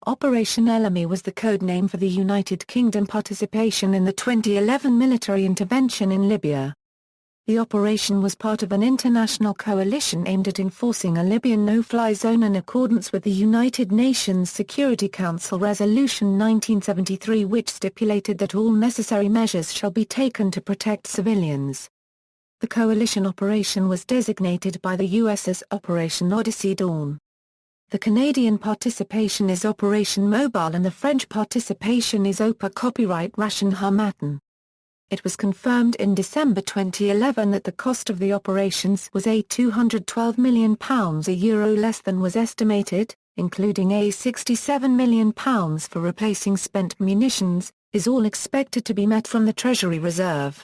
Operation Ellamy was the code name for the United Kingdom participation in the 2011 military intervention in Libya. The operation was part of an international coalition aimed at enforcing a Libyan no-fly zone in accordance with the United Nations Security Council Resolution 1973, which stipulated that all necessary measures shall be taken to protect civilians. The coalition operation was designated by the US as Operation Odyssey Dawn. The Canadian participation is Operation Mobile and the French participation is Opération Harmattan. It was confirmed in December 2011 that the cost of the operations was £212 million, €1 less than was estimated, including £67 million for replacing spent munitions, is all expected to be met from the Treasury reserve.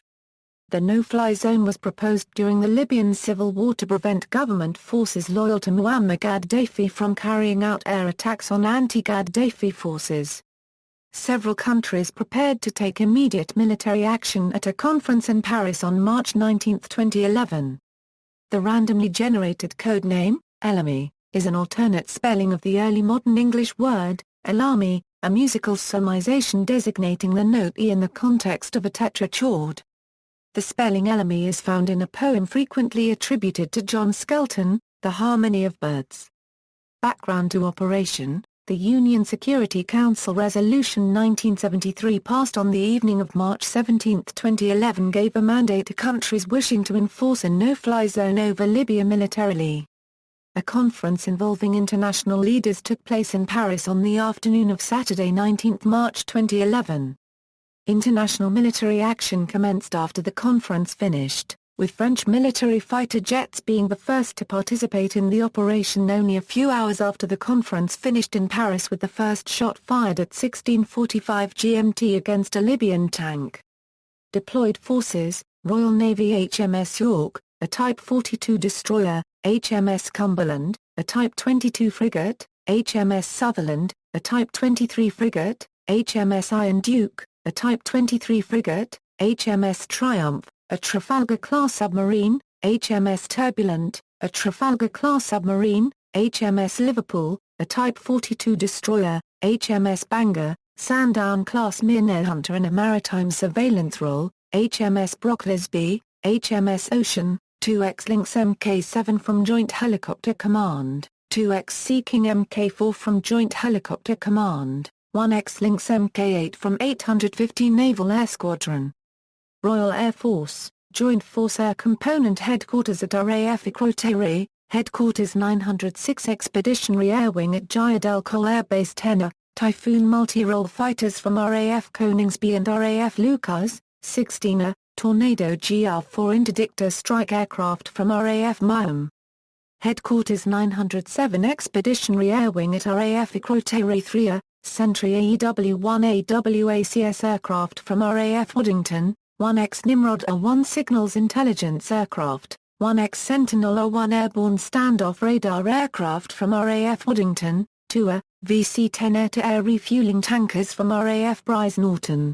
The no-fly zone was proposed during the Libyan Civil War to prevent government forces loyal to Muammar Gaddafi from carrying out air attacks on anti-Gaddafi forces. Several countries prepared to take immediate military action at a conference in Paris on March 19, 2011. The randomly generated codename, Ellamy, is an alternate spelling of the early modern English word, Ellamy, a musical solmization designating the note E in the context of a tetrachord. The spelling Ellamy is found in a poem frequently attributed to John Skelton, The Harmony of Birds. Background to Operation: the UN Security Council Resolution 1973 passed on the evening of March 17, 2011 gave a mandate to countries wishing to enforce a no-fly zone over Libya militarily. A conference involving international leaders took place in Paris on the afternoon of Saturday 19 March 2011. International military action commenced after the conference finished, with French military fighter jets being the first to participate in the operation only a few hours after the conference finished in Paris, with the first shot fired at 16:45 GMT against a Libyan tank. Deployed forces: Royal Navy HMS York, a Type 42 destroyer, HMS Cumberland, a Type 22 frigate, HMS Sutherland, a Type 23 frigate, HMS Iron Duke, a Type 23 frigate, HMS Triumph, a Trafalgar-class submarine, HMS Turbulent, a Trafalgar-class submarine, HMS Liverpool, a Type 42 destroyer, HMS Bangor, Sandown-class minehunter in a maritime surveillance role, HMS Brocklersby, HMS Ocean, 2 X-Lynx Mk7 from Joint Helicopter Command, 2 X-Sea-King Mk4 from Joint Helicopter Command, 1 X-Lynx Mk8 from 815 Naval Air Squadron. Royal Air Force, Joint Force Air Component Headquarters at RAF Equatorial, Headquarters 906 Expeditionary Air Wing at Jaya del Col Air Base 10, Typhoon multi-role fighters from RAF Coningsby and RAF Lucas, 16, Tornado GR-4 Interdictor strike aircraft from RAF Muammar. Headquarters 907 Expeditionary Air Wing at RAF Equatorial 3, Sentry AEW-1 AWACS aircraft from RAF Waddington, 1X Nimrod A-1 Signals Intelligence aircraft, 1X Sentinel A-1 Airborne Standoff Radar aircraft from RAF Waddington, 2 VC-10 air-to-air refueling tankers from RAF Brize Norton.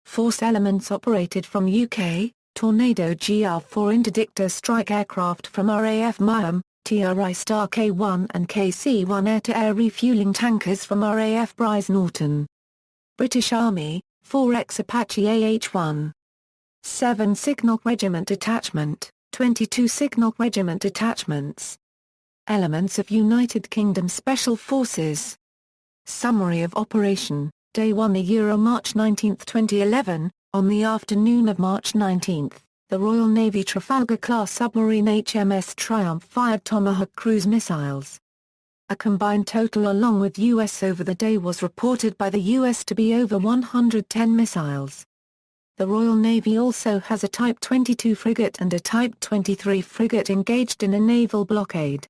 Force elements operated from UK, Tornado GR-4 Interdictor strike aircraft from RAF Muammar, TRI Star K-1 and KC-1 air-to-air refueling tankers from RAF Brize Norton. British Army, 4X Apache AH-1. 7 Signal Regiment Detachment, 22 Signal Regiment Detachments. Elements of United Kingdom Special Forces. Summary of Operation, Day 1 March 19, 2011, on the afternoon of March 19. The Royal Navy Trafalgar-class submarine HMS Triumph fired Tomahawk cruise missiles. A combined total along with U.S. over the day was reported by the U.S. to be over 110 missiles. The Royal Navy also has a Type 22 frigate and a Type 23 frigate engaged in a naval blockade.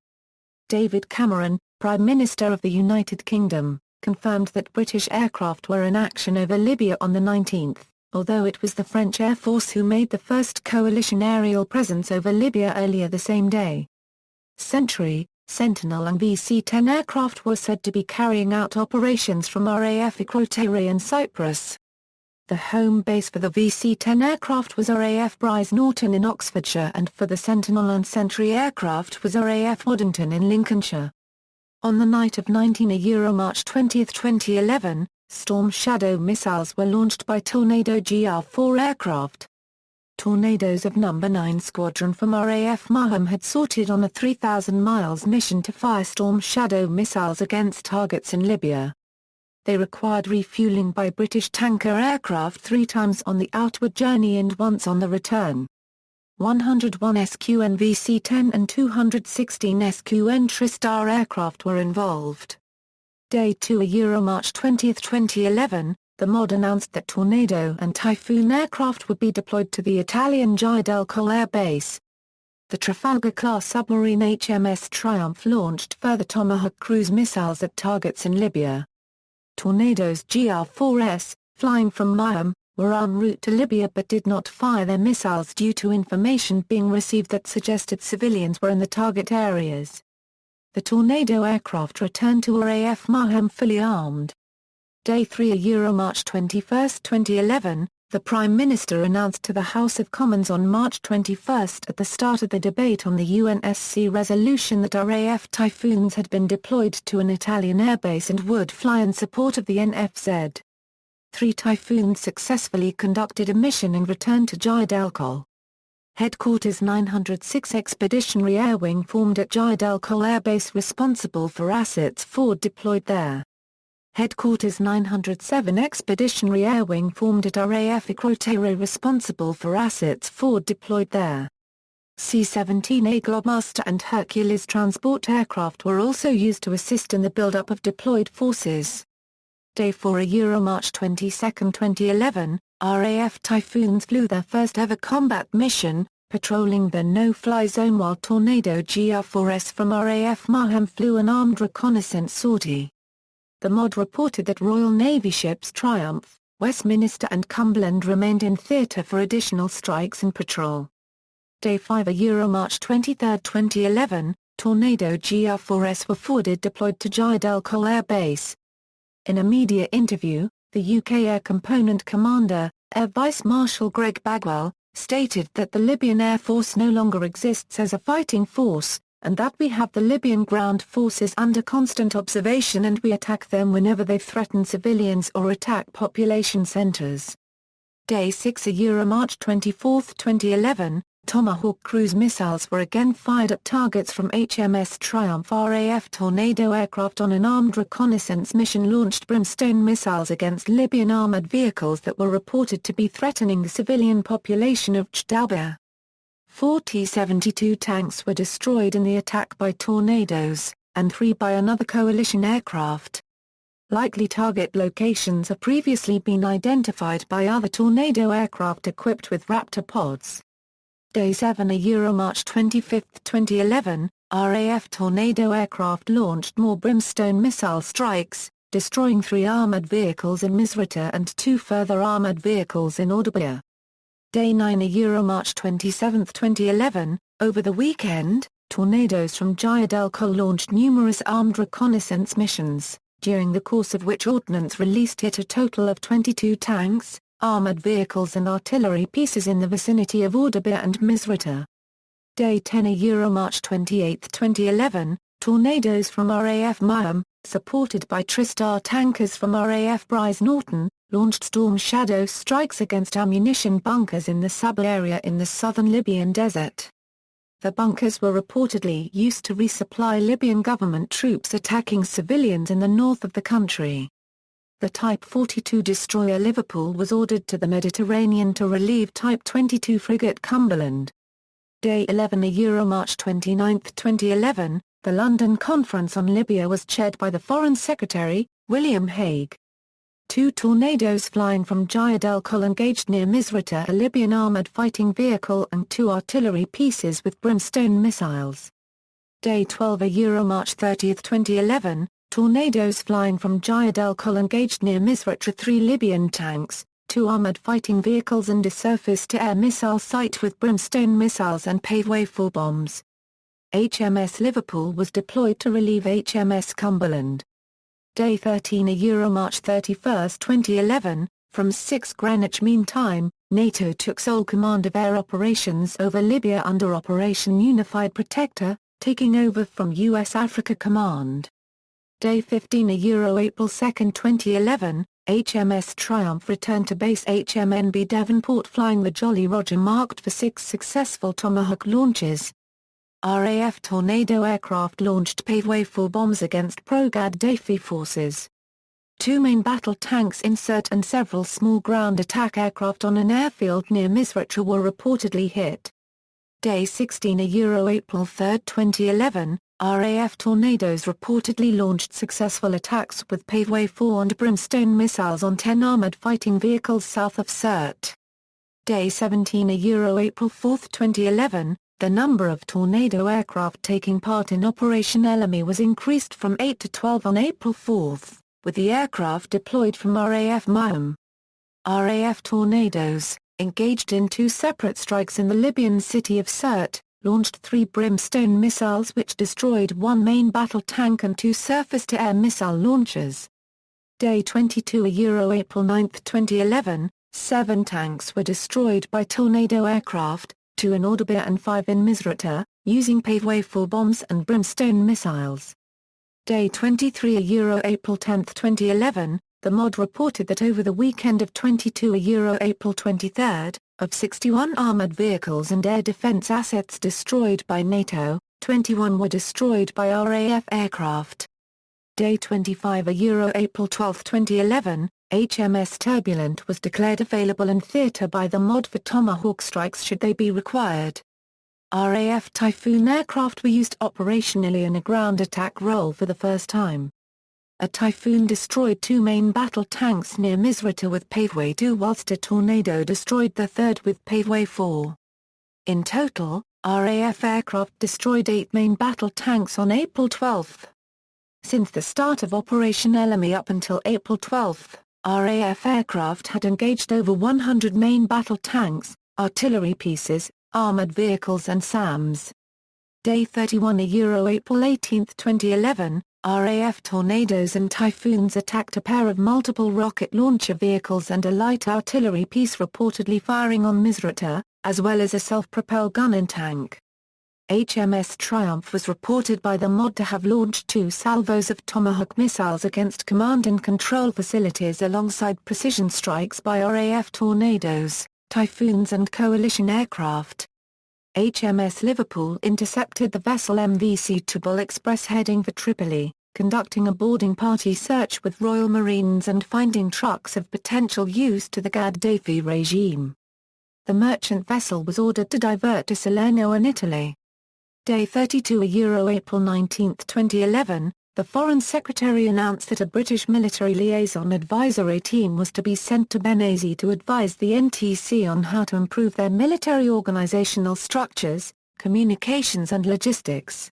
David Cameron, Prime Minister of the United Kingdom, confirmed that British aircraft were in action over Libya on the 19th. Although it was the French Air Force who made the first coalition aerial presence over Libya earlier the same day. Sentry, Sentinel and VC-10 aircraft were said to be carrying out operations from RAF Equatorial in Cyprus. The home base for the VC-10 aircraft was RAF Brize Norton in Oxfordshire, and for the Sentinel and Sentry aircraft was RAF Waddington in Lincolnshire. On the night of 19 March 20, 2011, Storm Shadow missiles were launched by Tornado GR-4 aircraft. Tornadoes of No. 9 Squadron from RAF Muammar had sorted on a 3,000 miles mission to fire Storm Shadow missiles against targets in Libya. They required refueling by British tanker aircraft 3 times on the outward journey and once on the return. 101 SQN VC-10 and 216 SQN Tristar aircraft were involved. Day 2 March 20, 2011, the MOD announced that Tornado and Typhoon aircraft would be deployed to the Italian Gioia del Colle Air Base. The Trafalgar-class submarine HMS Triumph launched further Tomahawk cruise missiles at targets in Libya. Tornado's GR-4S, flying from Muammar, were en route to Libya but did not fire their missiles due to information being received that suggested civilians were in the target areas. The Tornado aircraft returned to RAF Muammar fully armed. Day 3 March 21, 2011, the Prime Minister announced to the House of Commons on March 21 at the start of the debate on the UNSC resolution that RAF Typhoons had been deployed to an Italian airbase and would fly in support of the NFZ. 3 Typhoons successfully conducted a mission and returned to Gioia del Colle. Headquarters 906 Expeditionary Air Wing formed at Gioia del Colle Air Base responsible for assets forward deployed there. Headquarters 907 Expeditionary Air Wing formed at RAF Icrotero responsible for assets forward deployed there. C-17A Globemaster and Hercules transport aircraft were also used to assist in the build-up of deployed forces. Day 4 March 22, 2011, RAF Typhoons flew their first ever combat mission, patrolling the no-fly zone while Tornado GR-4S from RAF Muammar flew an armed reconnaissance sortie. The MOD reported that Royal Navy ships Triumph, Westminster and Cumberland remained in theatre for additional strikes and patrol. Day 5 March 23, 2011, Tornado GR-4S were forwarded deployed to Gioia del Colle Air Base. In a media interview, the UK Air Component Commander, Air Vice Marshal Greg Bagwell, stated that the Libyan Air Force no longer exists as a fighting force, and that we have the Libyan ground forces under constant observation and we attack them whenever they threaten civilians or attack population centres. Day 6 March 24, 2011, Tomahawk cruise missiles were again fired at targets from HMS Triumph. RAF Tornado aircraft on an armed reconnaissance mission launched brimstone missiles against Libyan armoured vehicles that were reported to be threatening the civilian population of Jdalba. 4 T-72 tanks were destroyed in the attack by Tornadoes, and 3 by another coalition aircraft. Likely target locations have previously been identified by other Tornado aircraft equipped with Raptor pods. Day 7 March 25, 2011, RAF Tornado aircraft launched more brimstone missile strikes, destroying 3 armoured vehicles in Misrata and 2 further armoured vehicles in Ordubia. Day 9 March 27, 2011, over the weekend, Tornadoes from Gioia del Colle launched numerous armed reconnaissance missions, during the course of which ordnance released hit a total of 22 tanks, armoured vehicles and artillery pieces in the vicinity of Ordubia and Misrata. Day 10 March 28, 2011, Tornadoes from RAF Muammar, supported by Tristar tankers from RAF Brize Norton, launched Storm Shadow strikes against ammunition bunkers in the Sabha area in the southern Libyan desert. The bunkers were reportedly used to resupply Libyan government troops attacking civilians in the north of the country. The Type 42 destroyer Liverpool was ordered to the Mediterranean to relieve Type 22 frigate Cumberland. Day 11 March 29, 2011, the London Conference on Libya was chaired by the Foreign Secretary, William Hague. 2 Tornadoes flying from Gioia del Colle engaged near Misrata a Libyan armoured fighting vehicle and 2 artillery pieces with brimstone missiles. Day 12 March 30, 2011, Tornadoes flying from Gioia del Colle engaged near Misrata 3 Libyan tanks, 2 armoured fighting vehicles and a surface-to-air missile site with brimstone missiles and paveway for bombs. HMS Liverpool was deployed to relieve HMS Cumberland. Day 13 March 31, 2011, from 6 Greenwich Mean Time, NATO took sole command of air operations over Libya under Operation Unified Protector, taking over from US Africa Command. Day 15 April 2, 2011, HMS Triumph returned to base HMNB Devonport flying the Jolly Roger marked for 6 successful Tomahawk launches. RAF Tornado aircraft launched Paveway 4 bombs against pro-Gaddafi forces. 2 main battle tanks insert and several small ground attack aircraft on an airfield near Misrata were reportedly hit. Day 16 April 3, 2011, RAF Tornadoes reportedly launched successful attacks with Paveway 4 and Brimstone missiles on 10 armored fighting vehicles south of Sirte. Day 17 April 4, 2011, the number of Tornado aircraft taking part in Operation Ellamy was increased from 8 to 12 on April 4, with the aircraft deployed from RAF Muammar. RAF Tornadoes, engaged in 2 separate strikes in the Libyan city of Sirte, launched 3 Brimstone missiles which destroyed 1 main battle tank and 2 surface-to-air missile launchers. Day 22 April 9, 2011, 7 tanks were destroyed by Tornado aircraft, 2 in Oderbir and 5 in Misrata, using Paveway 4 bombs and Brimstone missiles. Day 23 April 10, 2011, the MOD reported that over the weekend of 22 April 23, of 61 armored vehicles and air defense assets destroyed by NATO, 21 were destroyed by RAF aircraft. Day 25 April 12, 2011, HMS Turbulent was declared available in theatre by the MOD for Tomahawk strikes should they be required. RAF Typhoon aircraft were used operationally in a ground attack role for the first time. A Typhoon destroyed 2 main battle tanks near Misrata with Paveway 2 whilst a Tornado destroyed the third with Paveway 4. In total, RAF aircraft destroyed 8 main battle tanks on April 12. Since the start of Operation Ellamy up until April 12, RAF aircraft had engaged over 100 main battle tanks, artillery pieces, armored vehicles and SAMs. Day 31 April 18, 2011, RAF Tornadoes and Typhoons attacked a pair of multiple rocket launcher vehicles and a light artillery piece reportedly firing on Misrata, as well as a self-propelled gun and tank. HMS Triumph was reported by the MOD to have launched 2 salvos of Tomahawk missiles against command and control facilities alongside precision strikes by RAF Tornadoes, Typhoons and coalition aircraft. HMS Liverpool intercepted the vessel MV Suitable Express heading for Tripoli, conducting a boarding party search with Royal Marines and finding trucks of potential use to the Gaddafi regime. The merchant vessel was ordered to divert to Salerno in Italy. Day 32 April 19, 2011, the Foreign Secretary announced that a British military liaison advisory team was to be sent to Benghazi to advise the NTC on how to improve their military organizational structures, communications and logistics.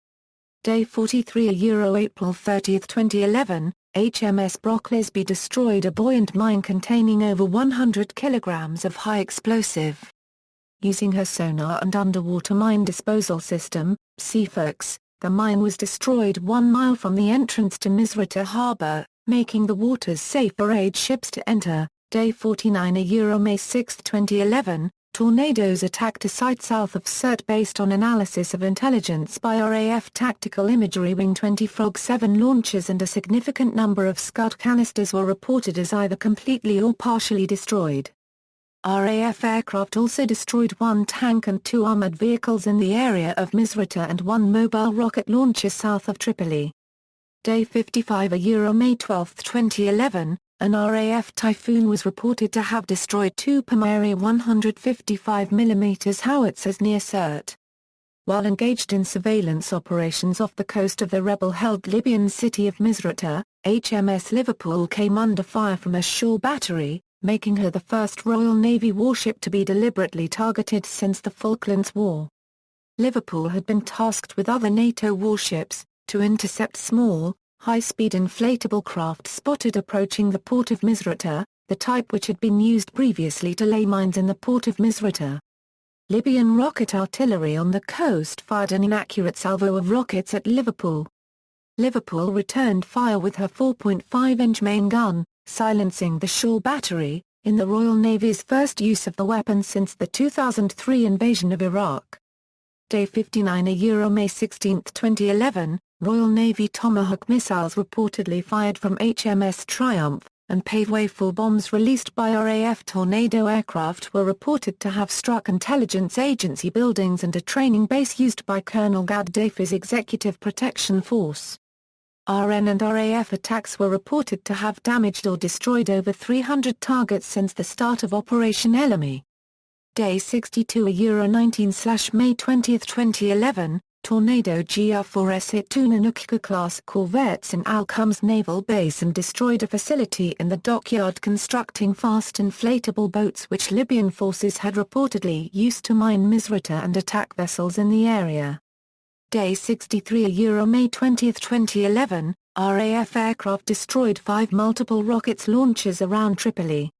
Day 43 April 30, 2011, HMS Brock Lisby destroyed a buoyant mine containing over 100 kilograms of high explosive. Using her sonar and underwater mine disposal system, CFOX, the mine was destroyed 1 mile from the entrance to Misrata Harbour, making the waters safe for aid ships to enter. Day 49 May 6, 2011, Tornadoes attacked a site south of Sirte based on analysis of intelligence by RAF Tactical Imagery Wing 20 Frog 7 launchers and a significant number of Scud canisters were reported as either completely or partially destroyed. RAF aircraft also destroyed 1 tank and 2 armored vehicles in the area of Misrata and 1 mobile rocket launcher south of Tripoli. Day 55 May 12, 2011, an RAF Typhoon was reported to have destroyed 2 Pamari 155mm howitzers near Sirte. While engaged in surveillance operations off the coast of the rebel-held Libyan city of Misrata, HMS Liverpool came under fire from a shore battery, making her the first Royal Navy warship to be deliberately targeted since the Falklands War. Liverpool had been tasked with other NATO warships, to intercept small, high-speed inflatable craft spotted approaching the port of Misrata, the type which had been used previously to lay mines in the port of Misrata. Libyan rocket artillery on the coast fired an inaccurate salvo of rockets at Liverpool. Liverpool returned fire with her 4.5-inch main gun, silencing the shore battery, in the Royal Navy's first use of the weapon since the 2003 invasion of Iraq. Day 59 May 16, 2011, Royal Navy Tomahawk missiles reportedly fired from HMS Triumph, and Paveway 4 bombs released by RAF Tornado aircraft were reported to have struck intelligence agency buildings and a training base used by Colonel Gaddafi's Executive Protection Force. RN and RAF attacks were reported to have damaged or destroyed over 300 targets since the start of Operation Ellamy. Day 62 19/May 20, 2011, Tornado GR-4S hit two Nanook-class corvettes in Al-Qum's naval base and destroyed a facility in the dockyard constructing fast inflatable boats which Libyan forces had reportedly used to mine Misrata and attack vessels in the area. Day 63 May 20, 2011, RAF aircraft destroyed 5 multiple rockets launchers around Tripoli.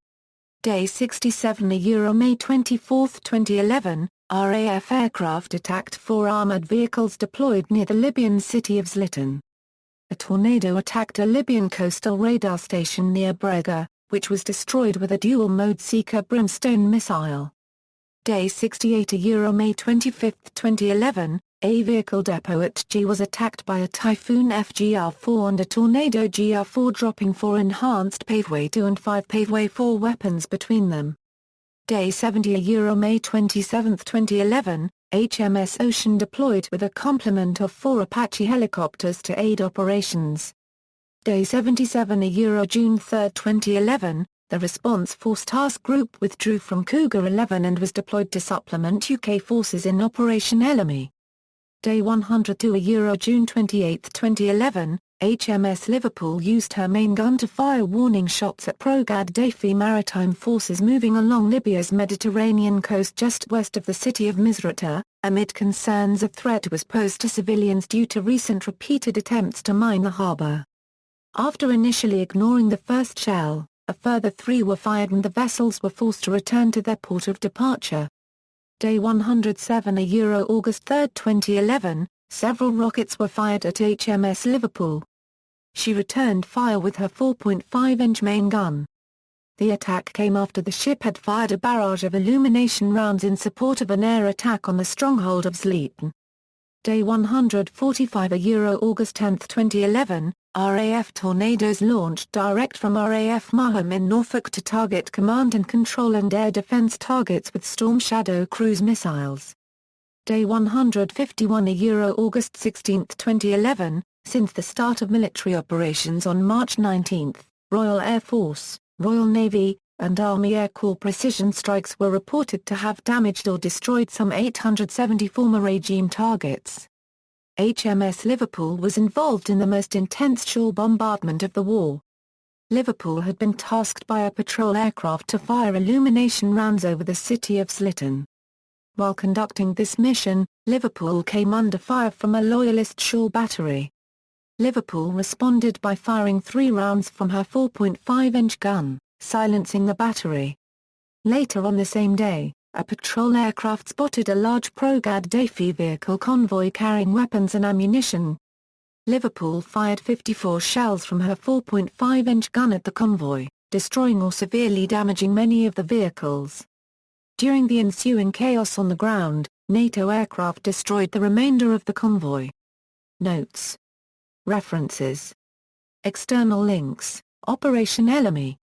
Day 67 May 24, 2011, RAF aircraft attacked 4 armored vehicles deployed near the Libyan city of Zlatan. A tornado attacked a Libyan coastal radar station near Brega, which was destroyed with a dual-mode Seeker Brimstone missile. Day 68 May 25, 2011, a vehicle depot at G was attacked by a Typhoon FGR-4 and a Tornado GR-4 dropping 4 enhanced Paveway 2 and 5 Paveway 4 weapons between them. Day 70 May 27, 2011, HMS Ocean deployed with a complement of 4 Apache helicopters to aid operations. Day 77 June 3, 2011, the Response Force Task Group withdrew from Cougar 11 and was deployed to supplement UK forces in Operation Ellamy. Day 102 June 28, 2011, HMS Liverpool used her main gun to fire warning shots at pro-Gaddafi maritime forces moving along Libya's Mediterranean coast just west of the city of Misrata, amid concerns a threat was posed to civilians due to recent repeated attempts to mine the harbour. After initially ignoring the first shell, a further 3 were fired and the vessels were forced to return to their port of departure. Day 107 August 3, 2011, several rockets were fired at HMS Liverpool. She returned fire with her 4.5-inch main gun. The attack came after the ship had fired a barrage of illumination rounds in support of an air attack on the stronghold of Zlatan. Day 145 August 10, 2011, RAF Tornadoes launched direct from RAF Muammar in Norfolk to target command and control and air defense targets with Storm Shadow cruise missiles. Day 151 August 16, 2011, since the start of military operations on March 19, Royal Air Force, Royal Navy, and Army Air Corps precision strikes were reported to have damaged or destroyed some 870 former regime targets. HMS Liverpool was involved in the most intense shore bombardment of the war. Liverpool had been tasked by a patrol aircraft to fire illumination rounds over the city of Zlatan. While conducting this mission, Liverpool came under fire from a Loyalist shore battery. Liverpool responded by firing 3 rounds from her 4.5-inch gun, silencing the battery. Later on the same day, a patrol aircraft spotted a large pro-Gaddafi vehicle convoy carrying weapons and ammunition. Liverpool fired 54 shells from her 4.5-inch gun at the convoy, destroying or severely damaging many of the vehicles. During the ensuing chaos on the ground, NATO aircraft destroyed the remainder of the convoy. Notes. References. External links: Operation Ellamy,